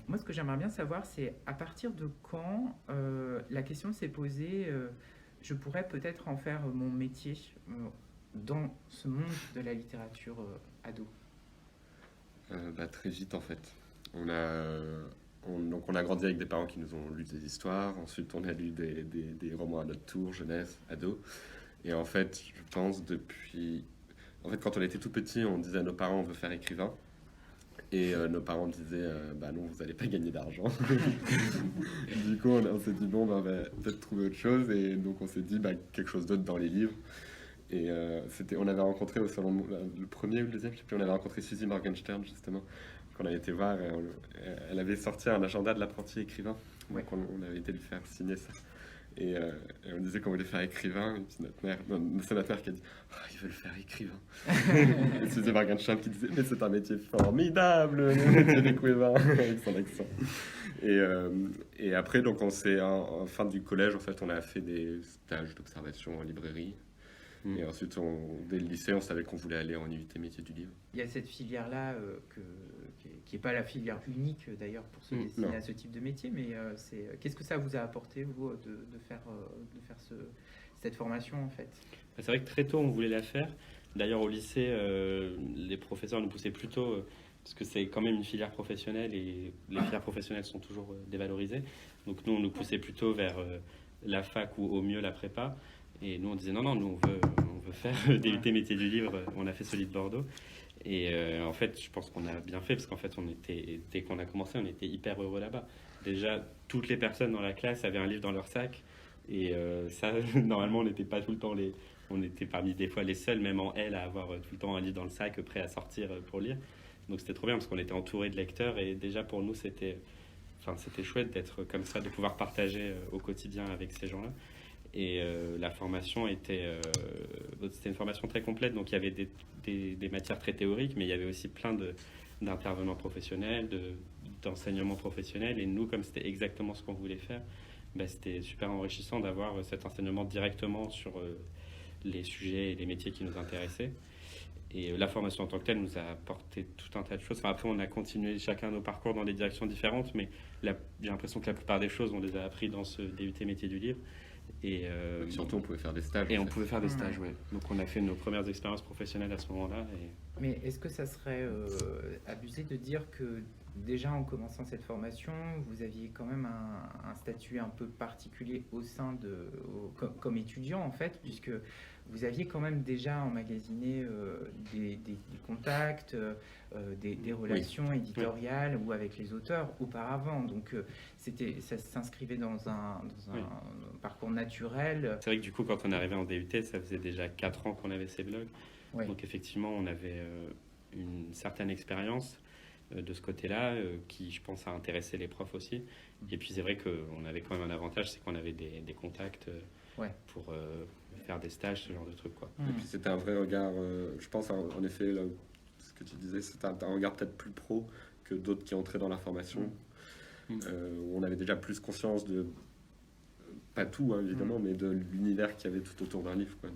Moi, ce que j'aimerais bien savoir, c'est à partir de quand la question s'est posée, je pourrais peut-être en faire mon métier dans ce monde de la littérature ado. Très vite en fait. On a, donc on a grandi avec des parents qui nous ont lu des histoires, ensuite on a lu des romans à notre tour, jeunesse, ado. Et en fait, je pense depuis... En fait, quand on était tout petit, on disait à nos parents on veut faire écrivain. Et nos parents disaient bah non, vous n'allez pas gagner d'argent. Du coup, on s'est dit bon, bah, on va peut-être trouver autre chose. Et donc on s'est dit bah, quelque chose d'autre dans les livres. Et on avait rencontré au salon, le premier ou le deuxième, je sais plus, on avait rencontré Suzy Morgenstern justement, qu'on avait été voir. Et elle avait sorti un agenda de l'apprenti écrivain, Ouais. donc on avait été lui faire signer ça. Et on disait qu'on voulait faire écrivain, et puis notre mère, non, c'est notre mère qui a dit oh, il veut le faire écrivain. Et Suzy Morgenstern qui disait mais c'est un métier formidable, le métier d'écrivain, avec son accent. Et, euh, et après, donc en fin du collège, en fait, on a fait des stages d'observation en librairie. Mm. Et ensuite, dès le lycée, on savait qu'on voulait aller en UT métier du livre. Il y a cette filière-là qui est pas la filière unique d'ailleurs pour se destiner Non. à ce type de métier, mais qu'est-ce que ça vous a apporté, vous, de faire cette formation en fait? C'est vrai que très tôt, on voulait la faire. D'ailleurs, au lycée, les professeurs nous poussaient plutôt, parce que c'est quand même une filière professionnelle et les filières professionnelles sont toujours dévalorisées. Donc nous, on nous poussait plutôt vers la fac ou au mieux la prépa. Et nous, on disait non, non, nous, on veut faire des UT métiers du livre. On a fait celui de Bordeaux. Et en fait, je pense qu'on a bien fait, parce qu'en fait, dès qu'on a commencé, on était hyper heureux là-bas. Déjà, toutes les personnes dans la classe avaient un livre dans leur sac. Et ça, normalement, on n'était pas tout le temps on était parmi des fois les seuls, même en L, à avoir tout le temps un livre dans le sac, prêt à sortir pour lire. Donc c'était trop bien, parce qu'on était entouré de lecteurs. Et déjà, pour nous, c'était chouette d'être comme ça, de pouvoir partager au quotidien avec ces gens-là. Et la formation c'était une formation très complète, donc il y avait des matières très théoriques, mais il y avait aussi plein d'intervenants professionnels, d'enseignements professionnels. Et nous, comme c'était exactement ce qu'on voulait faire, bah, c'était super enrichissant d'avoir cet enseignement directement sur les sujets et les métiers qui nous intéressaient. Et la formation en tant que telle nous a apporté tout un tas de choses. Enfin, après, on a continué chacun nos parcours dans des directions différentes, mais j'ai l'impression que la plupart des choses, on les a appris dans ce DUT métier du livre. Et surtout, on pouvait faire des stages. Et en on fait. pouvait faire des stages, ouais. Donc on a fait nos premières expériences professionnelles à ce moment-là. Mais est-ce que ça serait abusé de dire que déjà en commençant cette formation, vous aviez quand même un statut un peu particulier au sein comme étudiant en fait, puisque vous aviez quand même déjà emmagasiné des contacts, des relations éditoriales ou avec les auteurs auparavant. Donc ça s'inscrivait dans un Oui. parcours naturel. C'est vrai que du coup, quand on est arrivé en DUT, ça faisait déjà 4 ans qu'on avait ces blogs. Ouais. Donc effectivement, on avait une certaine expérience de ce côté-là, qui, je pense, a intéressé les profs aussi. Et puis c'est vrai qu'on avait quand même un avantage, c'est qu'on avait des contacts pour faire des stages, ce genre de trucs, quoi. Et puis c'était un vrai regard, je pense en effet, là, ce que tu disais, c'était un regard peut-être plus pro que d'autres qui entraient dans la formation. Où on avait déjà plus conscience de, pas tout hein, évidemment, mais de l'univers qu'il y avait tout autour d'un livre. Quoi,